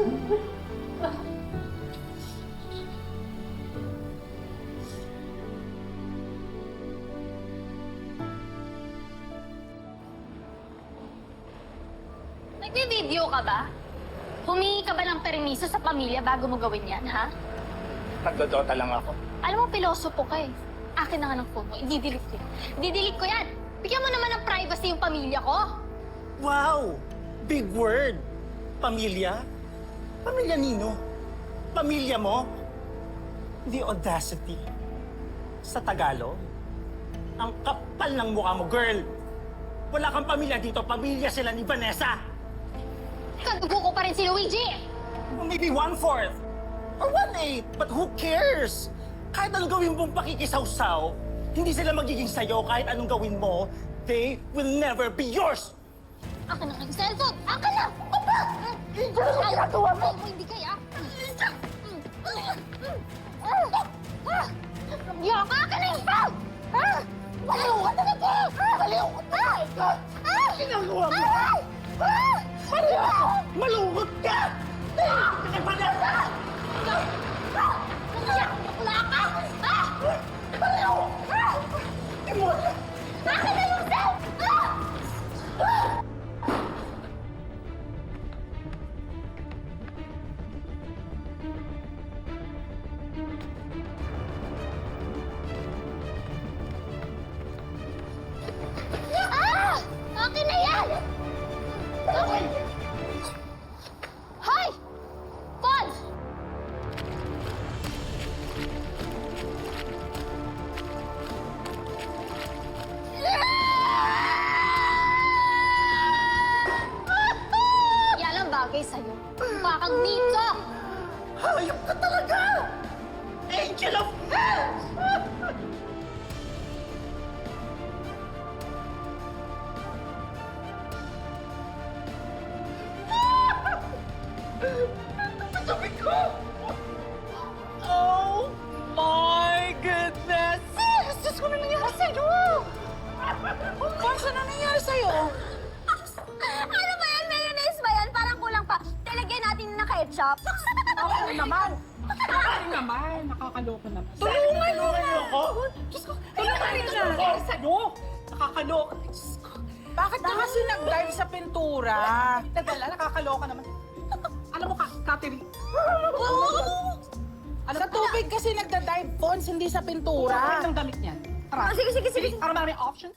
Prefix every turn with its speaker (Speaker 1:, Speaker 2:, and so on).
Speaker 1: Nagbe-video ka ba? Humingi ka ba ng permiso sa pamilya bago mo gawin yan, ha?
Speaker 2: Nagdodota lang ako.
Speaker 1: Alam mo, pilosopo ka eh. Akin na nga ng phone mo. I-delete ko. I-delete ko yan. Bigyan mo naman ng privacy yung pamilya ko.
Speaker 2: Wow! Big word! Pamilya? Pamilya nino? Pamilya mo? The audacity. Sa Tagalog, ang kapal ng mukha mo, girl! Wala kang pamilya dito, pamilya sila ni Vanessa!
Speaker 1: Kadugo ko pa rin si Luigi!
Speaker 2: Or maybe 1/4 or 1/8, but who cares? Kahit anong gawin mong pakikisawsaw, hindi sila magiging sayo kahit anong gawin mo, they will never be yours!
Speaker 1: Akin na kayong cellphone! Akin na! Papa! Ay, ginagawa mo! Hindi kaya! Diyo ka! Akin na yung phone! Baliw ka talaga! Baliw ka!
Speaker 2: Ginagawa mo! Malungkot ka! Vanessa!
Speaker 1: Wala ka!
Speaker 2: Baliw! Demonyo!
Speaker 1: Akin na yung cellphone! Akin na yan! Akin! Hoy! Paul! Yan ang bagay sa'yo. Mukha kang dito!
Speaker 2: Hayop ka talaga! Angel of hell! Sabi ko! Oh my goodness! Diyos ko, ano nangyari sa'yo? Kwanza, ano nangyari sa'yo?
Speaker 1: Ano ba yan? Mayonnaise ba yan? Parang kulang pa. Talagyan natin ng ketchup.
Speaker 3: Ako naman! Ako naman! Nakakaloka naman.
Speaker 2: Tulungan mo ako!
Speaker 3: Diyos ko! Tulungan na! Sa'yo! Nakakaloka. Diyos ko. Bakit ka kasi nag-dive sa pintura? Nadala, nakakaloka naman. Alam mo, Catherine. Sa tubig kasi nagda-dive, Pons, hindi sa pintura. Ang damit niyan. Tara.
Speaker 1: Sige.
Speaker 3: Para maraming options.